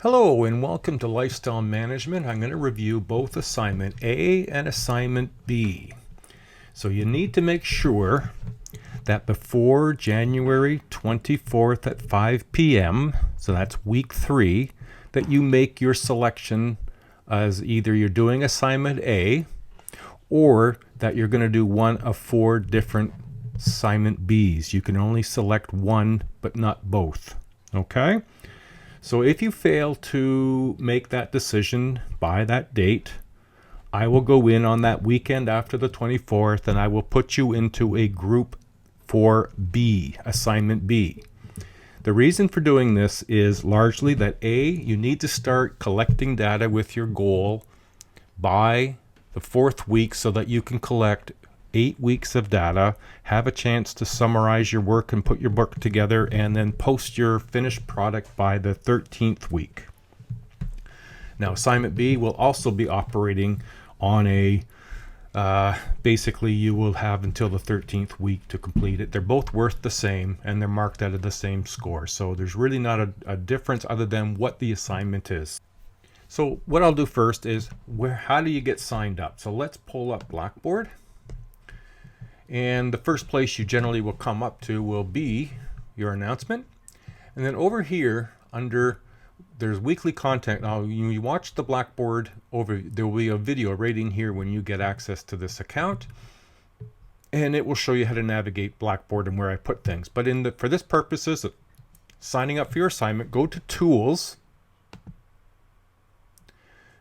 Hello and welcome to Lifestyle Management. I'm going to review both Assignment A and Assignment B. So you need to make sure that before January 24th at 5 p.m., so that's week 3, that you make your selection as either you're doing Assignment A or that you're going to do one of 4 different Assignment Bs. You can only select one but not both. Okay? So if you fail to make that decision by that date, I will go in on that weekend after the 24th and I will put you into a group for B, Assignment B. The reason for doing this is largely that A, you need to start collecting data with your goal by the 4th week so that you can collect 8 weeks of data, have a chance to summarize your work and put your book together, and then post your finished product by the 13th week. Now, Assignment B will also be operating on a, basically you will have until the 13th week to complete it. They're both worth the same and they're marked out of the same score. So there's really not a difference other than what the assignment is. So what I'll do first is how do you get signed up? So let's pull up Blackboard. And the first place you generally will come up to will be your announcement. And then over here there's weekly content. Now you watch the Blackboard there will be a video right in here when you get access to this account. And it will show you how to navigate Blackboard and where I put things. But for this purposes of signing up for your assignment, go to Tools.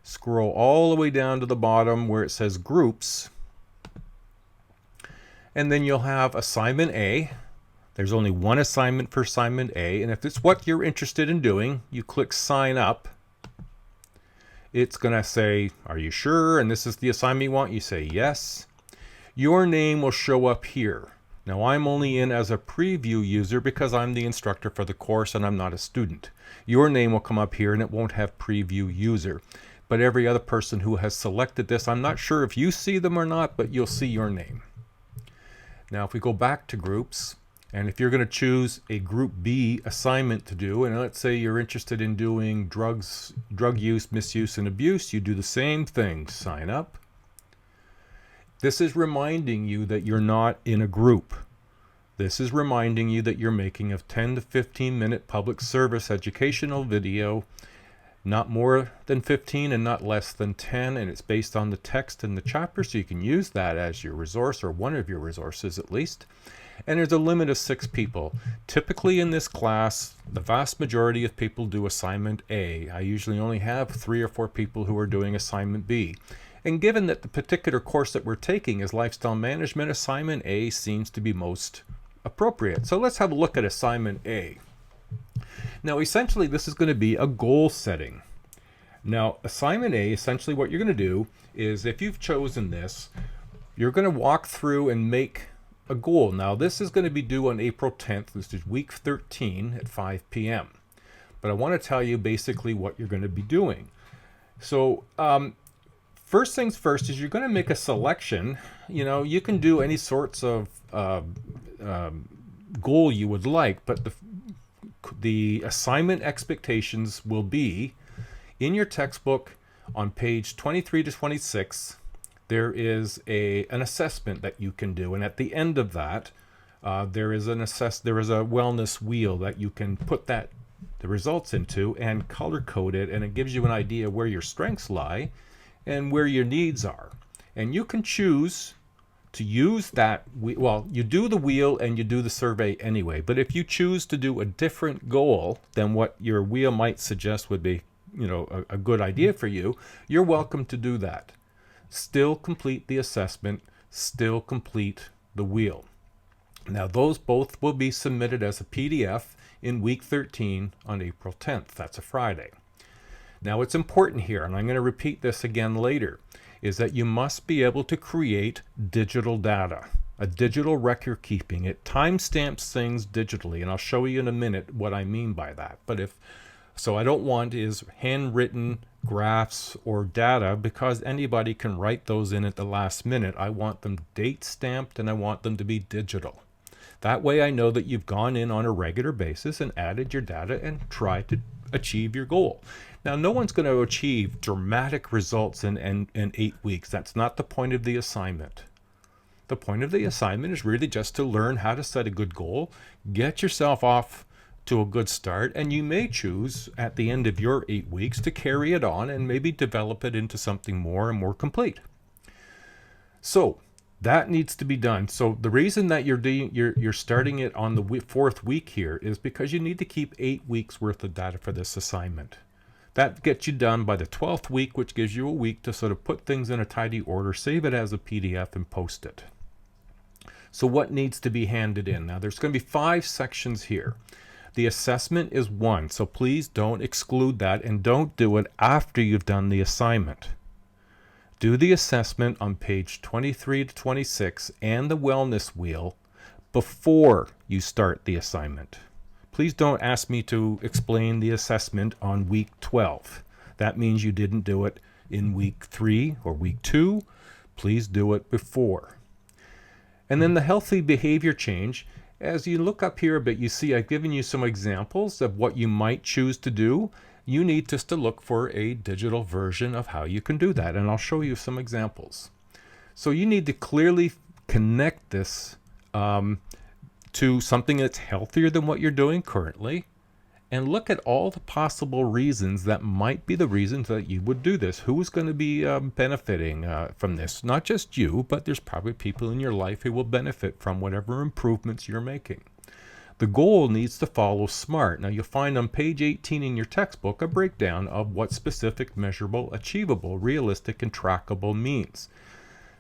Scroll all the way down to the bottom where it says Groups. And then you'll have Assignment A. There's only one assignment for Assignment A. And if it's what you're interested in doing, you click Sign Up. It's going to say, are you sure? And this is the assignment you want. You say yes. Your name will show up here. Now, I'm only in as a preview user because I'm the instructor for the course and I'm not a student. Your name will come up here and it won't have preview user. But every other person who has selected this, I'm not sure if you see them or not, but you'll see your name. Now, if we go back to groups, and if you're going to choose a Group B assignment to do, and let's say you're interested in doing drug use, misuse, and abuse, you do the same thing. Sign up. This is reminding you that you're not in a group. This is reminding you that you're making a 10 to 15 minute public service educational video, not more than 15 and not less than 10, and it's based on the text in the chapter, so you can use that as your resource or one of your resources at least. And there's a limit of 6 people. Typically in this class, the vast majority of people do Assignment A. I usually only have 3 or 4 people who are doing Assignment B. And given that the particular course that we're taking is Lifestyle Management, Assignment A seems to be most appropriate. So let's have a look at Assignment A. Now, essentially, this is going to be a goal setting. Now, Assignment A, essentially what you're going to do is if you've chosen this, you're going to walk through and make a goal. Now, this is going to be due on April 10th. This is week 13 at 5 p.m. But I want to tell you basically what you're going to be doing. So, first things first is you're going to make a selection. You know, you can do any sorts of goal you would like, but the assignment expectations will be in your textbook on page 23 to 26. There is an assessment that you can do, and at the end of that, there is a wellness wheel that you can put the results into and color code it, and it gives you an idea where your strengths lie and where your needs are. And you can choose to use that. Well, you do the wheel and you do the survey anyway, but if you choose to do a different goal than what your wheel might suggest would be, a good idea for you, you're welcome to do that. Still complete the assessment, still complete the wheel. Now, those both will be submitted as a PDF in week 13 on April 10th. That's a Friday. Now, it's important here, and I'm going to repeat this again later, is that you must be able to create digital data, a digital record keeping. It timestamps things digitally, and I'll show you in a minute what I mean by that. But so I don't want is handwritten graphs or data because anybody can write those in at the last minute. I want them date stamped and I want them to be digital. That way I know that you've gone in on a regular basis and added your data and tried to achieve your goal. Now, no one's going to achieve dramatic results in 8 weeks. That's not the point of the assignment. The point of the assignment is really just to learn how to set a good goal, get yourself off to a good start, and you may choose at the end of your 8 weeks to carry it on and maybe develop it into something more and more complete. So that needs to be done. So the reason that you're starting it on the 4th week here is because you need to keep 8 weeks worth of data for this assignment. That gets you done by the 12th week, which gives you a week to sort of put things in a tidy order, save it as a PDF, and post it. So what needs to be handed in? Now, there's going to be 5 sections here. The assessment is 1, so please don't exclude that, and don't do it after you've done the assignment. Do the assessment on page 23 to 26 and the wellness wheel before you start the assignment. Please don't ask me to explain the assessment on week 12. That means you didn't do it in week 3 or week 2. Please do it before. And then the healthy behavior change. As you look up here a bit, you see I've given you some examples of what you might choose to do. You need just to look for a digital version of how you can do that, and I'll show you some examples. So you need to clearly connect this to something that's healthier than what you're doing currently, and look at all the possible reasons that might be the reasons that you would do this. Who is going to be benefiting from this? Not just you, but there's probably people in your life who will benefit from whatever improvements you're making. The goal needs to follow SMART. Now, you'll find on page 18 in your textbook a breakdown of what specific, measurable, achievable, realistic, and trackable means.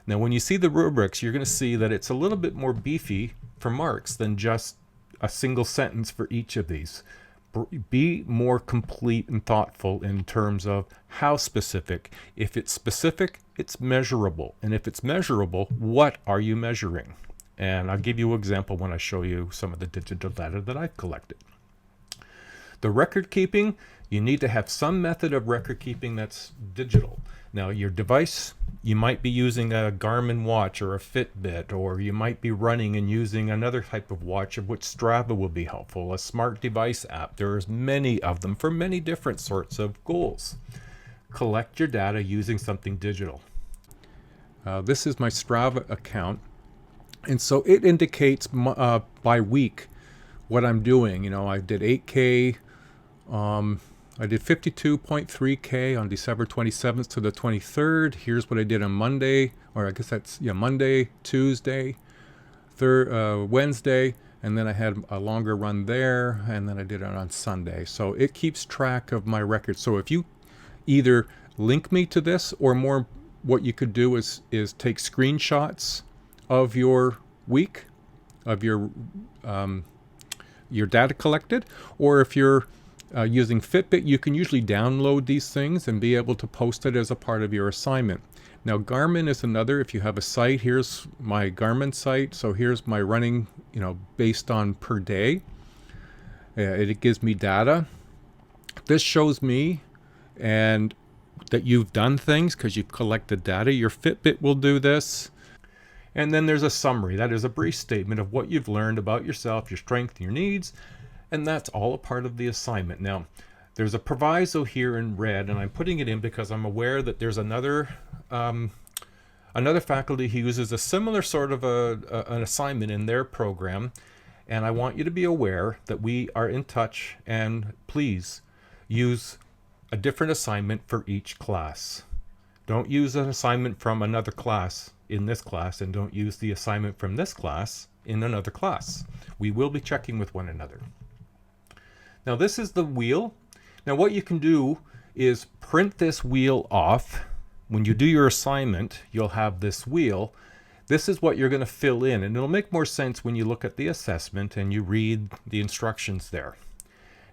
Now, when you see the rubrics, you're going to see that it's a little bit more beefy for marks than just a single sentence for each of these. Be more complete and thoughtful in terms of how specific. If it's specific, it's measurable. And if it's measurable, what are you measuring? And I'll give you an example when I show you some of the digital data that I've collected. The record keeping, you need to have some method of record keeping that's digital. Now, your device, you might be using a Garmin watch or a Fitbit, or you might be running and using another type of watch, of which Strava will be helpful, a smart device app. There's many of them for many different sorts of goals. Collect your data using something digital. This is my Strava account. And so it indicates by week what I'm doing. You know, I did 8K. I did 52.3K on December 27th to the 23rd. Here's what I did on Monday, or I guess that's, Monday, Tuesday, Wednesday, and then I had a longer run there, and then I did it on Sunday. So it keeps track of my record. So if you either link me to this, or more, what you could do is take screenshots of your week, of your data collected, or if you're using Fitbit, you can usually download these things and be able to post it as a part of your assignment. Now, Garmin is another. If you have a site, here's my Garmin site. So here's my running, based on per day. It gives me data. This shows me and that you've done things because you've collected data. Your Fitbit will do this. And then there's a summary. That is a brief statement of what you've learned about yourself, your strengths, and your needs. And that's all a part of the assignment. Now, there's a proviso here in red, and I'm putting it in because I'm aware that there's another faculty who uses a similar sort of an assignment in their program. And I want you to be aware that we are in touch, and please use a different assignment for each class. Don't use an assignment from another class in this class, and don't use the assignment from this class in another class. We will be checking with one another. Now, this is the wheel. Now, what you can do is print this wheel off. When you do your assignment, you'll have this wheel. This is what you're going to fill in, and it'll make more sense when you look at the assessment and you read the instructions there.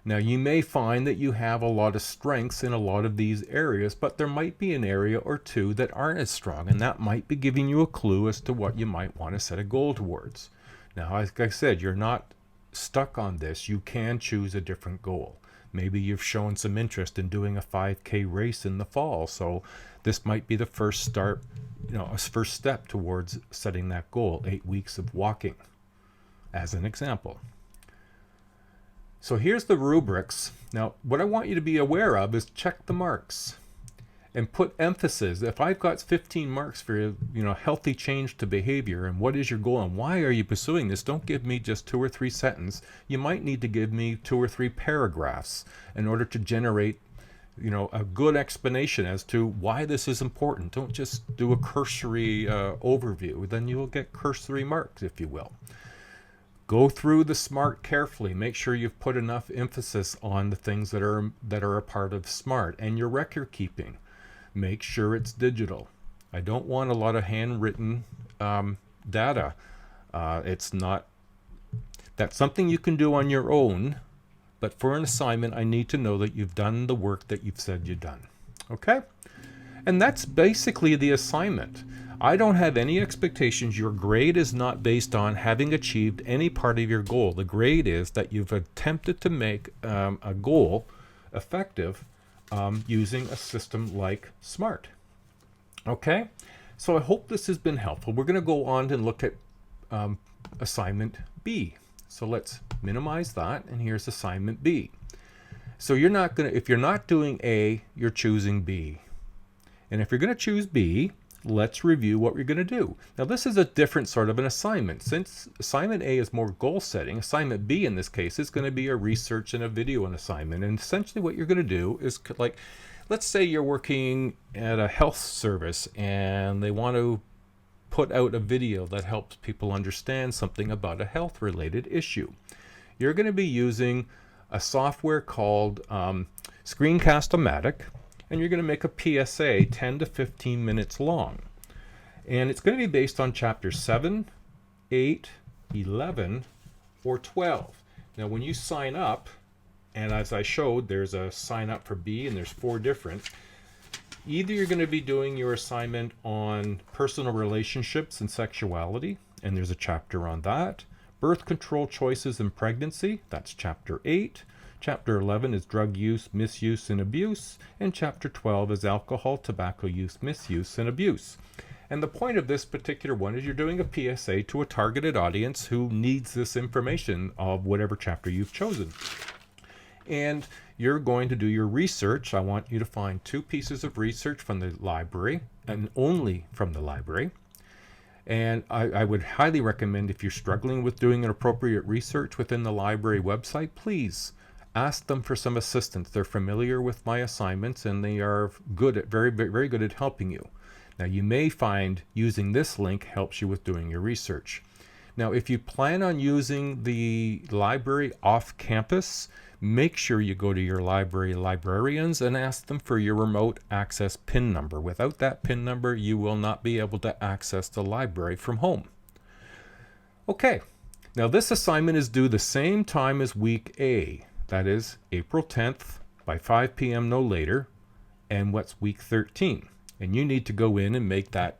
Now, you may find that you have a lot of strengths in a lot of these areas, but there might be an area or two that aren't as strong, and that might be giving you a clue as to what you might want to set a goal towards. Now, like I said, you're not stuck on this. You can choose a different goal. Maybe you've shown some interest in doing a 5K race in the fall, so this might be the first step towards setting that goal, 8 weeks of walking. as an example. So here's the rubrics. Now, what I want you to be aware of is check the marks and put emphasis. If I've got 15 marks for, healthy change to behavior, and what is your goal and why are you pursuing this, don't give me just 2 or 3 sentences. You might need to give me 2 or 3 paragraphs in order to generate, a good explanation as to why this is important. Don't just do a cursory overview. Then you will get cursory marks, if you will. Go through the SMART carefully. Make sure you've put enough emphasis on the things that are a part of SMART, and your record keeping. Make sure it's digital. I don't want a lot of handwritten data. That's something you can do on your own, but for an assignment, I need to know that you've done the work that you've said you've done. Okay? And that's basically the assignment. I don't have any expectations. Your grade is not based on having achieved any part of your goal. The grade is that you've attempted to make a goal effective using a system like SMART. Okay? So I hope this has been helpful. We're going to go on and look at assignment B. So let's minimize that, and here's assignment B. So if you're not doing A, you're choosing B. And if you're going to choose B, let's review what we're going to do. Now, this is a different sort of an assignment. Since assignment A is more goal setting, assignment B in this case is going to be a research and a video assignment. And essentially what you're going to do is, like, let's say you're working at a health service and they want to put out a video that helps people understand something about a health related issue. You're going to be using a software called Screencast-O-Matic, and you're going to make a PSA 10 to 15 minutes long. And it's going to be based on chapter 7, 8, 11, or 12. Now, when you sign up, and as I showed, there's a sign up for B, and there's 4 different. Either you're going to be doing your assignment on personal relationships and sexuality, and there's a chapter on that. Birth control choices and pregnancy, that's chapter 8. Chapter 11 is drug use, misuse, and abuse. And chapter 12 is alcohol, tobacco use, misuse, and abuse. And the point of this particular one is you're doing a PSA to a targeted audience who needs this information of whatever chapter you've chosen. And you're going to do your research. I want you to find 2 pieces of research from the library, and only from the library. And I would highly recommend, if you're struggling with doing an appropriate research within the library website, please ask them for some assistance. They're familiar with my assignments, and they are very, very good at helping you. Now, you may find using this link helps you with doing your research. Now, if you plan on using the library off campus, make sure you go to your librarians and ask them for your remote access PIN number. Without that PIN number, you will not be able to access the library from home. Okay, now this assignment is due the same time as week A. That is April 10th by 5 p.m. no later. And what's week 13? And you need to go in and make that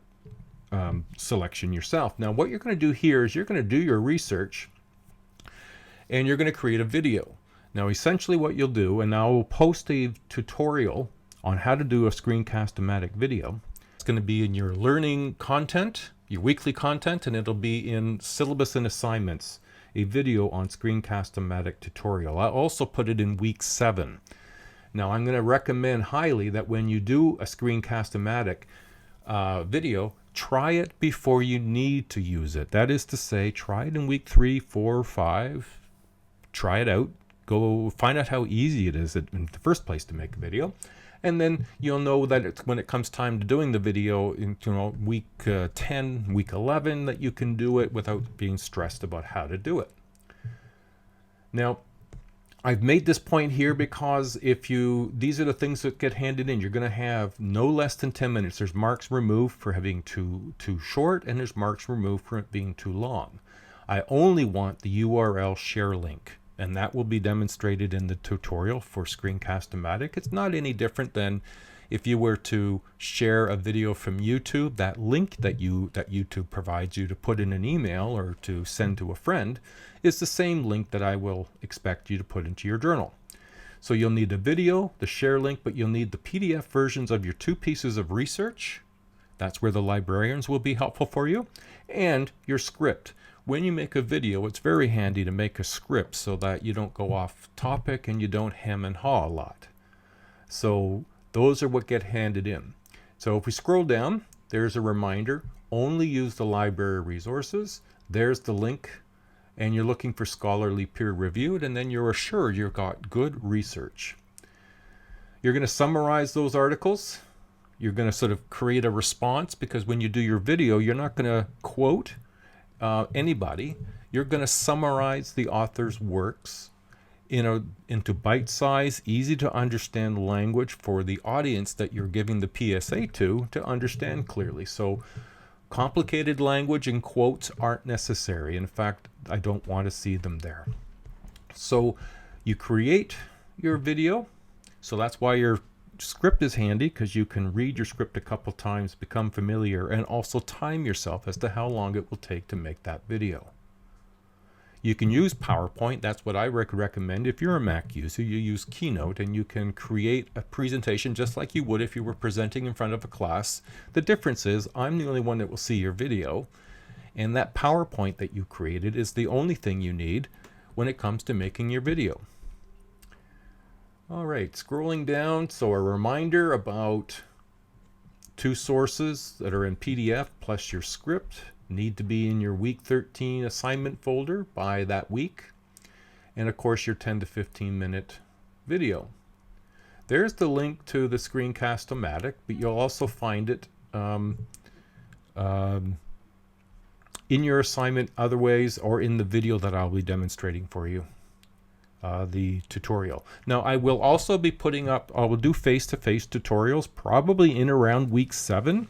selection yourself. Now, what you're going to do here is you're going to do your research and you're going to create a video. Now, essentially what you'll do, and I will post a tutorial on how to do a Screencast-O-Matic video. It's going to be in your learning content, your weekly content, and it'll be in syllabus and assignments, a video on Screencast-O-Matic tutorial. I'll also put it in week 7. Now, I'm going to recommend highly that when you do a Screencast-O-Matic video, try it before you need to use it. That is to say, try it in week 3, 4, 5. Try it out. Go find out how easy it is in the first place to make a video. And then you'll know that when it comes time to doing the video in week 10, week 11, that you can do it without being stressed about how to do it. Now, I've made this point here because these are the things that get handed in. You're going to have no less than 10 minutes. There's marks removed for having too short, and there's marks removed for it being too long. I only want the URL share link, and that will be demonstrated in the tutorial for Screencast-O-Matic. It's not any different than if you were to share a video from YouTube. That link that YouTube provides you to put in an email or to send to a friend is the same link that I will expect you to put into your journal. So you'll need the video, the share link, but you'll need the PDF versions of your 2 pieces of research. That's where the librarians will be helpful for you, and your script. when you make a video, it's very handy to make a script so that you don't go off topic and you don't hem and haw a lot. So those are what get handed in. So if we scroll down, there's a reminder, only use the library resources. There's the link, and you're looking for scholarly peer-reviewed, and then you're assured you've got good research. You're going to summarize those articles. You're going to sort of create a response, because when you do your video, you're not going to quote anybody. You're going to summarize the author's works into bite-sized, easy to understand language for the audience that you're giving the PSA to understand clearly. So complicated language and quotes aren't necessary. In fact, I don't want to see them there. So you create your video. So that's why your script is handy, because you can read your script a couple times, become familiar, and also time yourself as to how long it will take to make that video. You can use PowerPoint. That's what I recommend. If you're a Mac user, you use Keynote, and you can create a presentation just like you would if you were presenting in front of a class. The difference is I'm the only one that will see your video, and that PowerPoint that you created is the only thing you need when it comes to making your video. All right, scrolling down, so a reminder about 2 sources that are in PDF plus your script need to be in your week 13 assignment folder by that week. And of course your 10 to 15 minute video. There's the link to the Screencast-O-Matic, but you'll also find it in your assignment other ways, or in the video that I'll be demonstrating for you. The tutorial. Now I will also be putting up, I will do face-to-face tutorials probably in around week 7,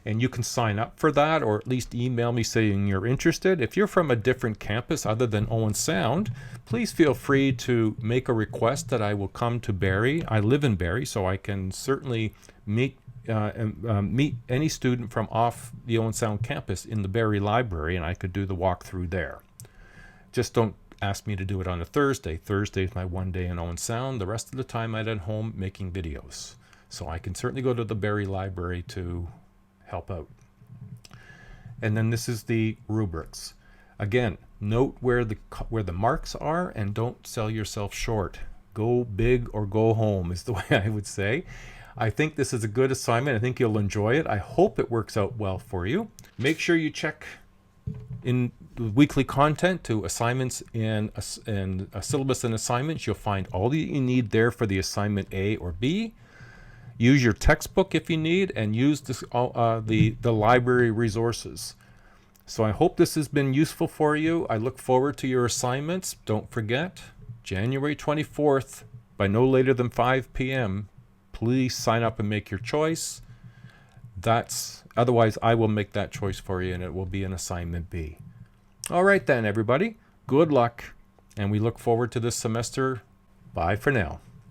and you can sign up for that, or at least email me saying you're interested. If you're from a different campus other than Owen Sound, please feel free to make a request that I will come to Barrie. I live in Barrie, so I can certainly meet any student from off the Owen Sound campus in the Barrie Library, and I could do the walkthrough there. Just don't ask me to do it on a Thursday. Thursday is my one day in Owen Sound. The rest of the time I'm at home making videos. So I can certainly go to the Barrie Library to help out. And then this is the rubrics. Again, note where the marks are, and don't sell yourself short. Go big or go home is the way I would say. I think this is a good assignment. I think you'll enjoy it. I hope it works out well for you. Make sure you check in weekly content to assignments and a syllabus and assignments. You'll find all that you need there for the assignment A or B. Use your textbook if you need, and use this, the library resources. So I hope this has been useful for you. I look forward to your assignments. Don't forget, January 24th, by no later than 5 p.m., please sign up and make your choice. Otherwise, I will make that choice for you, and it will be an assignment B. All right then, everybody. Good luck, and we look forward to this semester. Bye for now.